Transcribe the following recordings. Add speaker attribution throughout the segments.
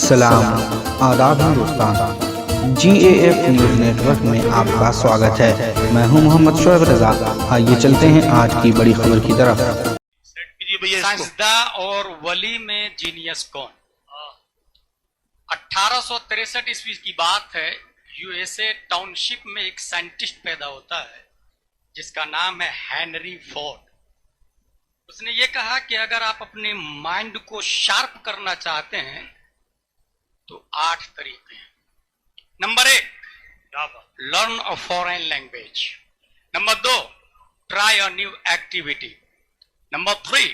Speaker 1: सलाम आदाब Hindustan GAF news network में आपका स्वागत है। मैं हूं मोहम्मद शोएब रजा। आइए चलते हैं आज की बड़ी खबर की तरफ।
Speaker 2: साइंसदां और वली में जीनियस कौन? 1863 ईस्वी की बात है। USA टाउनशिप में एक साइंटिस्ट पैदा होता है जिसका नाम है हेनरी फोर्ड। उसने ये कहा कि अगर आप अपने माइंड को शार्प करना चाहते हैं तो 8 तरीके हैं। Number 1, learn a foreign language. Number 2, try a new activity. Number 3,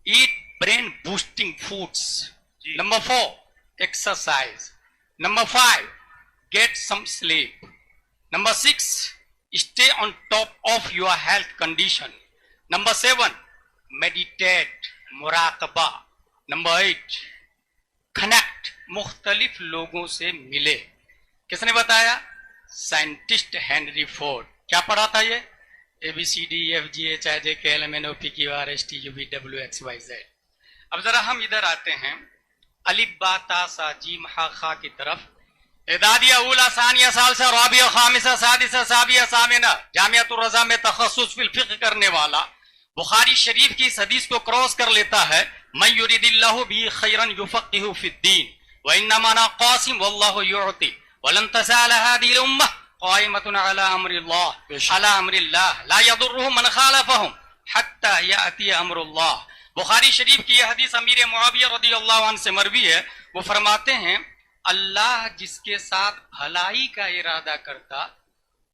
Speaker 2: eat brain boosting foods. Number 4, exercise. Number 5, get some sleep. Number 6, stay on top of your health condition. Number 7, meditate, मुराकबा. Number 8, connect, मुख्तलिफ लोगों से मिले। किसने बताया? Scientist Henry Ford. क्या पढ़ा था ये? ABCDEFGHIJKLMNOPQRSTUVWXYZ। अब जरा हम इधर आते हैं अलिफ बा ता सा जीम हा खा की तरफ। इदादिया उला सानिया सालसा राबिया खामिसा सादिसा साबिया सामिना जामियातुर रज़ा में तखस्सुस फिल फिक्र करने वाला बुखारी शरीफ की इस हदीस को क्रॉस कर लेता है। मन युरिदिल्लाहु बिही खैरन युफक्किहु फिद्दीन व इन्नमा अना क़ासिम वल्लाहु युअति वलन तज़ाल हादिहिल उम्मह क़ाइमतुन अला अम्रिल्लाह ला यदुर्रुहुम मन ख़ालफ़हुम हत्ता याअती अम्रुल्लाह। बुखारी शरीफ की यह हदीस अमीर मुआविया रज़ियल्लाहु अन्हु से मरवी है। वो फरमाते हैं अल्लाह जिसके साथ भलाई का इरादा करता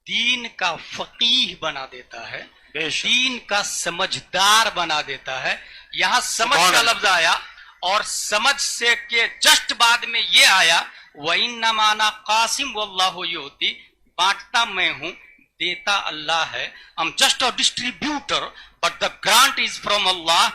Speaker 2: दीन का फकीह बना देता है, दीन का समझदार बना देता है। यहां समझ का लफ्ज आया और समझ से के जस्ट बाद में ये आया व इन्नमा अना क़ासिम वल्लाहु युअति, बांटता मैं हूं, देता अल्लाह है। I am just a distributor but the grant is from Allah.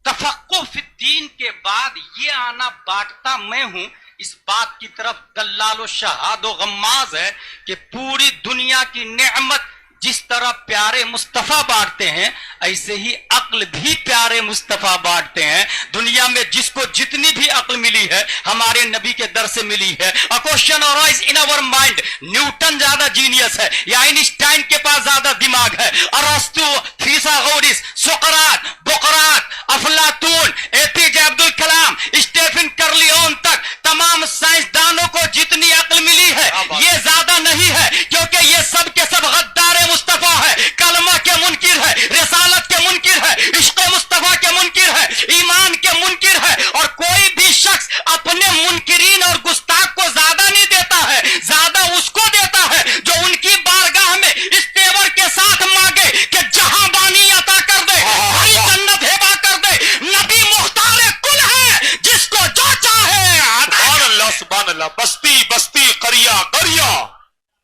Speaker 2: तफक्कुह फिद्दीन के बाद ये आना बांटता मैं हूं, इस बात की तरफ दल्लालो शहादो गम्माज है कि पूरी दुनिया की नेमत जिस तरह प्यारे मुस्तफा बांटते हैं ऐसे ही अक्ल भी प्यारे मुस्तफा बांटते हैं। दुनिया में जिसको जितनी भी अक्ल मिली है हमारे नबी के दर से मिली है। A question arise in our mind, Newton ज्यादा जीनियस है या आइंस्टाइन के पास ज्यादा दिमाग है? अरस्तु, फिसागोरिस, सुकरात, बुकरात, अफलातून, एपीजे अब्दुल कलाम, स्टीफन कर्लियोन तक तमाम साइंसदानों को जितनी अक्ल मिली है ये ज्यादा नहीं है, क्योंकि ये सब के सब गद्दार मुस्तफा है, कलमा के मुनकिर है, रिसालत के मुनकिर है, इश्क मुस्तफा के मुनकिर है, ईमान के मुनकिर है। और कोई भी शख्स अपने मुनकिरीन और गुस्ताख को ज्यादा नहीं देता है, ज्यादा उसको देता है जो उनकी बारगाह में इस तेवर के साथ मांगे कि जहां बानी अता कर दे, हरी जन्नत हिबा कर दे। नबी मुख्तार कुल है, जिसको जो चाहे। सुभान अल्लाह, सुभान अल्लाह। बस्ती बस्ती, करिया करिया,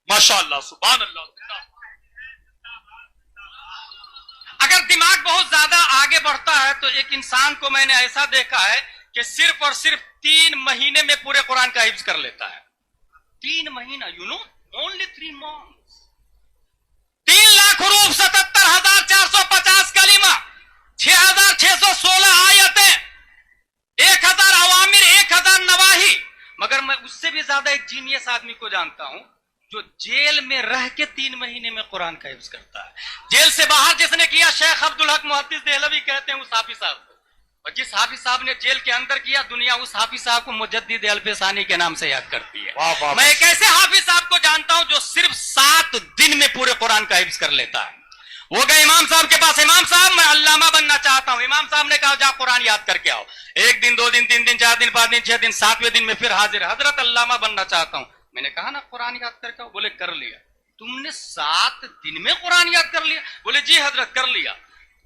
Speaker 2: माशाअल्लाह, सुभान अल्लाह। अगर दिमाग बहुत ज्यादा आगे बढ़ता है तो एक इंसान को मैंने ऐसा देखा है कि सिर्फ और सिर्फ 3 महीने में पूरे कुरान का हिफ्ज कर लेता है। 3 महीना, ओनली 3 मंथ्स। 3 लाख हुरूफ, 77,450 कलीमा, 6,616 आयतें, 1,000 अवामिर, 1,000 नवाही। मगर मैं उससे भी ज्यादा एक जीनियस आदमी को जानता हूं जो जेल में रह के 3 महीने में कुरान का हिफ्ज करता है। जेल से बाहर जिसने किया, शेख अब्दुल हक मुहद्दिस देहलवी कहते हैं उस हाफिज साहब को, और जिस हाफिज साहब ने जेल के अंदर किया, दुनिया उस हाफिज साहब को मुजद्दिद अल्फसानी के नाम से याद करती है। वाह वाह। मैं एक ऐसे हाफिज साहब को जानता हूं जो सिर्फ 7 दिन में पूरे कुरान का हिफ्ज कर लेता है। वो गए इमाम साहब के पास, इमाम साहब मैं अल्लामा बनना चाहता हूं। इमाम साहब ने कहा जा कुरान याद करके आओ। 1 दिन, 2 दिन, 3 दिन, 4 दिन, 5 दिन, 6 दिन, 7वें दिन में फिर हाजिर, हजरत अल्लामा बनना चाहता हूं। मैंने कहा ना कुरान याद करके आओ। बोले कर लिया। तुमने 7 दिन में कुरान याद कर लिया? बोले जी हजरत कर लिया।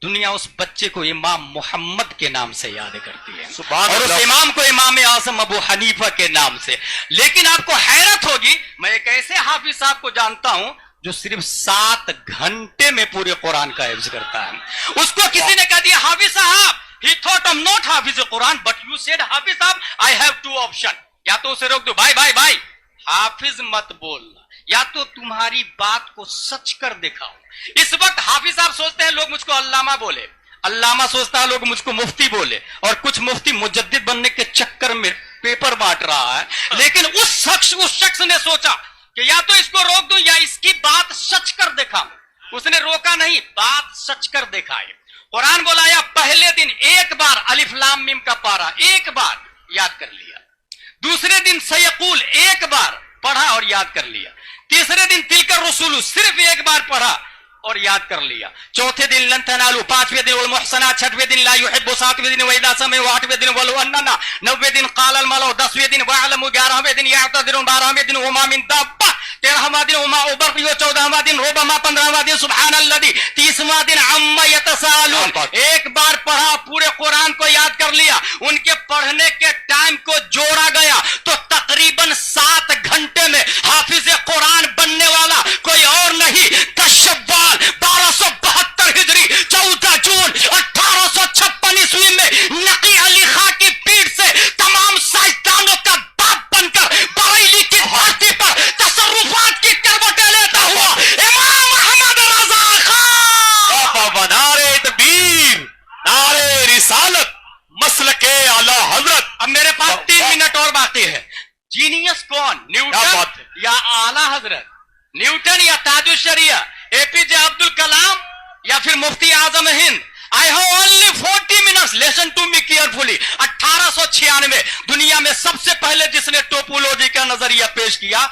Speaker 2: दुनिया उस बच्चे को इमाम मोहम्मद के नाम से याद करती है और उस इमाम को इमाम आज़म अबू हनीफा के नाम से। लेकिन आपको हैरत होगी, मैं एक ऐसे हाफिज साहब को जानता हूं जो सिर्फ 7 घंटे में पूरे कुरान का हिफ्ज करता है। उसको किसी ने कह दिया Hafiz sahab, he thought I am not Hafiz Quran but you said Hafiz sahab, I have 2 option. या तो उसे रोक दो, भाई भाई भाई हाफिज मत बोलना, या तो तुम्हारी बात को सच कर दिखाओ। इस वक्त हाफिज साहब सोचते हैं लोग मुझको अल्लामा बोले, अल्लामा सोचता है लोग मुझको मुफ्ती बोले, और कुछ मुफ्ती मुजद्दिद बनने के चक्कर में पेपर बांट रहा है। लेकिन उस शख्स ने सोचा कि या तो इसको रोक दूं या इसकी बात सच कर दिखाऊं। उसने रोका नहीं, बात सच कर दिखाई। कुरान बोलाया पहले दिन एक बार अलिफ लाम मीम का पारा एक बार याद कर लिया, दूसरे दिन सयकूल एक बार पढ़ा और याद कर लिया, तीसरे दिन तिलकर रसूलु सिर्फ एक बार पढ़ा और याद कर लिया, चौथे दिन लन तनालू, पांचवें दिन वल मुहसना, छठवें दिन ला युहिब्बु, सातवें दिन वइदा समय, आठवें दिन वल अन्ना, नौवें दिन कालल मलो, 10वें दिन वअलमु, 11वें दिन यातदिरुन, 12वें दिन उमा मिन दाब्बा, 13वां दिन उमा उबरियो, 14वां दिन रुबमा, 15वां दिन सुब्हानल्लाजी, 30वां दिन अम्मा यतसालून। एक बार पढ़ा, पूरे कुरान को याद कर लिया। उनके पढ़ने के टाइम को जोड़ा गया तो तकरीबन 7 घंटे में हाफिज कुरान बनने वाला कोई और नहीं, 10 शव्वाल 1272 हिजरी, 14 जून 1856 ईस्वी में नकी अली खां की पीठ से तमाम साइंसदानों का बाप बनकर बरेली की धरती पर तसर्रुफात की करवटें लेता हुआ इमाम अहमद रजा खान।
Speaker 3: नारे तकबीर, नारे रिसालत, मसलके आला हजरत।
Speaker 2: अब मेरे पास 3 मिनट और बाकी है। जीनियस कौन, न्यूटन या आला हजरत? न्यूटन या ताजुल शरिया, एपीजे अब्दुल कलाम या फिर Mufti Azam Hind? I have only 40 minutes, listen to me carefully. 1896 दुनिया में सबसे पहले जिसने टोपोलॉजी का नजरिया पेश किया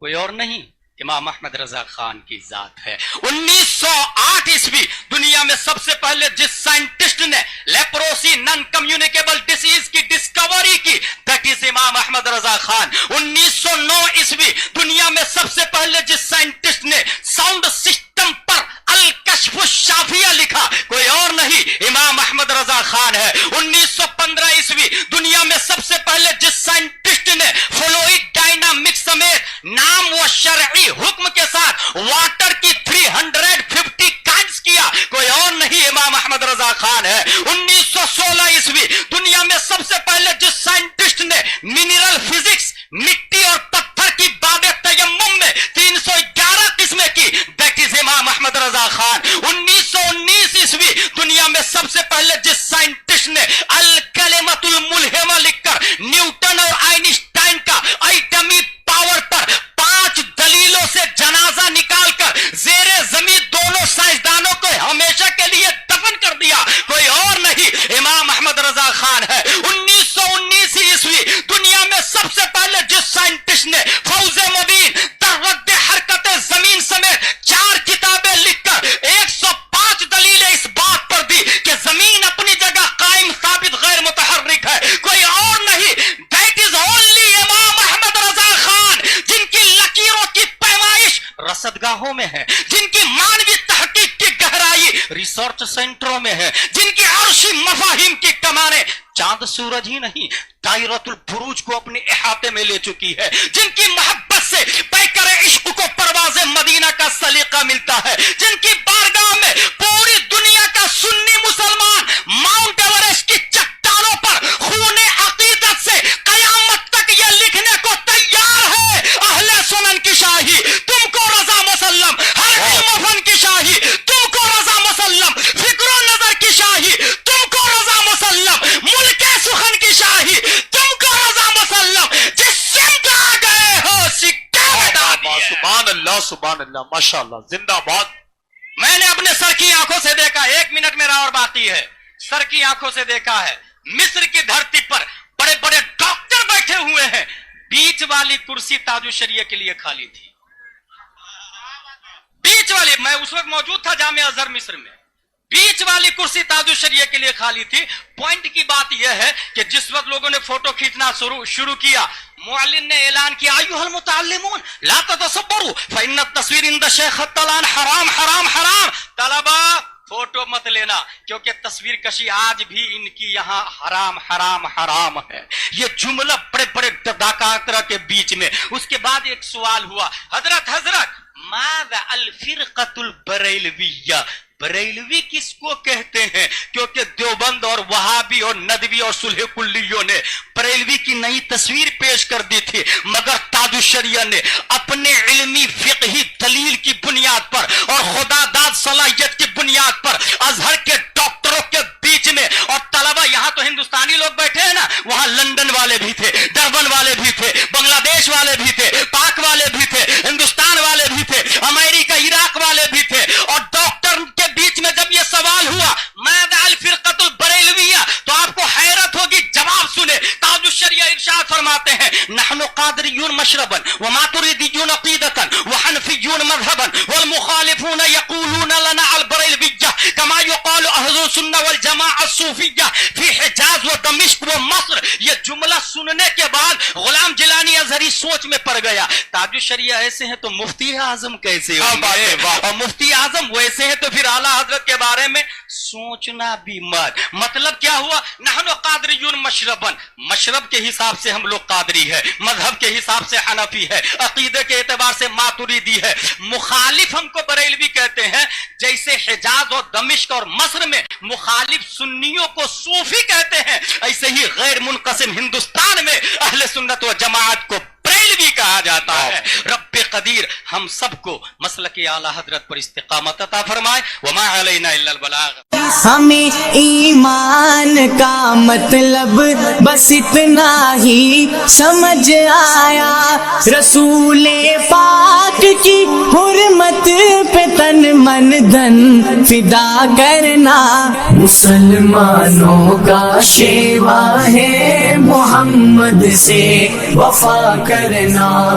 Speaker 2: कोई और नहीं, इमाम अहमद रजा खान की जात है। 1908 ईस्वी दुनिया में सबसे पहले जिस साइंटिस्ट ने लेप्रोसी नॉन कम्युनिकेबल डिसीज की डिस्कवरी की, दैट इज इमाम अहमद रजा खान। 1909 ईस्वी दुनिया में सबसे पहले जिस साइंटिस्ट ने साउंड सिस्टम पर अल कश्फ शाफिया लिखा कोई और नहीं, इमाम अहमद रजा खान है। 1915 ईस्वी दुनिया में सबसे पहले जिस साइंटिस्ट ने फ्लूइड डायनामिक्स समेत नाम व शरई हुक्म के साथ वाटर की 350 काइंस किया कोई और नहीं, इमाम अहमद रजा खान है। 1916 ईस्वी दुनिया में सबसे पहले जिस साइंटिस्ट ने मिनरल फिजिक्स, मिट्टी और पत्थर की बाबे तयम्मुम में 311 किस्में की, दैट इज इमाम अहमद रजा खान। 1919 ईस्वी दुनिया में सबसे पहले जिस साइंटिस्ट ने अल कलिमतुल मुल्हिमा लिखकर न्यूटन और आइंस्टाइन का एटमी पावर पर 5 दलीलों से जनाजा निकालकर जेरे जमीन दोनों साइंसदानों को हमेशा के लिए दफन कर दिया कोई और नहीं, इमाम अहमद रजा खान है। 1919 ईस्वी दुनिया में सबसे पहले जिस साइंटिस्ट ने फौजे मुबीन, तररद्द हरकत जमीन समेत 4 किताबें लिखकर 105 दलीलें इस बात पर दी कि जमीन अपनी जगह कायम साबित गैर मुतहर्रिक है कोई और नहीं, दैट इज ओनली इमाम अहमद रजा खान। जिनकी लकीरों की पैमाइश रसदगाहों में है, जिनकी मानवीय तहकीक की गहराई रिसर्च सेंटरों में है, जिनकी अर्शी मफाहिम की कमाने चांद सूरज ही नहीं दायरतुल बुरूज को अपने इहाते में ले चुकी है, जिनकी मोहब्बत से पैकर इश्क को परवाज़े मदीना का सलीका मिलता है, जिनकी बारगाह में पूरी दुनिया का सुन्नी मुसलमान माउंट एवरेस्ट की चट्टानों पर खूने अकीदत से कयामत तक ये लिखने को तैयार है, अहले सुनन की शाही तुमको रजा मुसल्लम, हर इल्म फन की शाही तुमको रजा मुसल्लम, फिक्र नजर की शाही तुमको रजा मुसल्लम, मुल्के सुखन की शाही तुमको रजा मुसल्लम, जिस सिमत आ गए हो सिक्के बता दिए।
Speaker 3: सुभान अल्लाह, सुभान अल्लाह, माशाअल्लाह, जिंदाबाद।
Speaker 2: मैंने अपने सर की आंखों से देखा, 1 मिनट मेरा और बाकी है, सर की आंखों से देखा है मिस्र की धरती पर बड़े बड़े डॉक्टर बैठे हुए हैं, बीच वाली कुर्सी ताजु शरिया के लिए खाली थी, बीच वाली, मैं उस वक्त मौजूद था जामिया अजहर मिस्र में, बीच वाली कुर्सी ताजु शरिया के लिए खाली थी। पॉइंट की बात यह है कि जिस वक्त लोगों ने फोटो खींचना शुरू किया, मुअल्लिम ने ऐलान किया अय्युहल मुतअल्लिमून ला ततसब्बरू फइन्न तस्वीर इंद शेख तलान हराम हराम हराम। तलबा फोटो मत लेना क्योंकि तस्वीर कशी आज भी इनकी यहाँ हराम हराम हराम है। ये जुमला बड़े बड़े दकातरा के बीच में। उसके बाद एक सवाल हुआ, हजरत माज़ा अल फिरक़तुल बरेलविय्या, बरेलवी किसको कहते हैं? क्योंकि देवबंद और वहाबी और नदवी और सुलह कुल्लियों ने बरेलवी की नई तस्वीर पेश कर दी थी, मगर ताजुशरिया ने अपने इल्मी फिqही दलील की बुनियाद पर और खुदादाद सलाहियत की बुनियाद पर अजहर के डॉक्टरों के बीच में, और तलबा यहां तो हिंदुस्तानी लोग बैठे हैं ना, वहां लंदन वाले भी थे, डरबन वाले भी थे, बांग्लादेश वाले भी थे, पाक वाले भी थे, हिंदुस्तान वाले भी थे, अमेरिका इराक वाले भी थे, और डॉक्टर के बीच में जब ये सवाल हुआ मादा अल फिरकतुल बरेलविया, तो आपको हैरत होगी, जवाब सुने। ताजुशरिया इरशाद फरमाते हैं, नहनु कादरियून मशरबन व मातुरिदियून अकीदतन व हनफियून मज़हबन वल मुखालिफून यक़ूलून लना अल बरेलविया कमा युक़ालु अहलुस सुन्नह वल जमाअत सूफिया फी हिजाज व दमिश्क व मस्र। ये जुमला सुनने के बाद गुलाम जिलानी अजहरी सोच में पड़ गया, ताजुशरिया ऐसे हैं तो मुफ्ती आजम कैसे होंगे, और मुफ्ती आजम वैसे हैं तो फिर आला हजरत के बारे में सोचना भी मत। मतलब क्या हुआ? नहनु कादरियून मशरबन, मशरब के हिसाब से हम लोग कादरी है, मजहब के हिसाब से हनफी है, अकीदे के एतबार से मातुरीदी है। मुखालिफ हमको बरेलवी कहते हैं, जैसे हिजाज और दमिश्क और मस्र में मुखालिफ सुन्नियों को सूफी कहते हैं, ऐसे ही गैर मुनक़सिम हिंदुस्तान में अहले सुन्नत व जमाअत को बरेलवी कहा जाता है। रब्बे कदीर हम सबको मसलक आला हजरत पर इस्तिकामत अता फरमाए। वमा अलैना इल्लल बलाग।
Speaker 4: हमें ईमान का मतलब बस इतना ही समझ आया, रसूले पाक की हुर्मत पे तन मन धन फिदा करना, मुसलमानों का शेवा है मोहम्मद से वफा करना।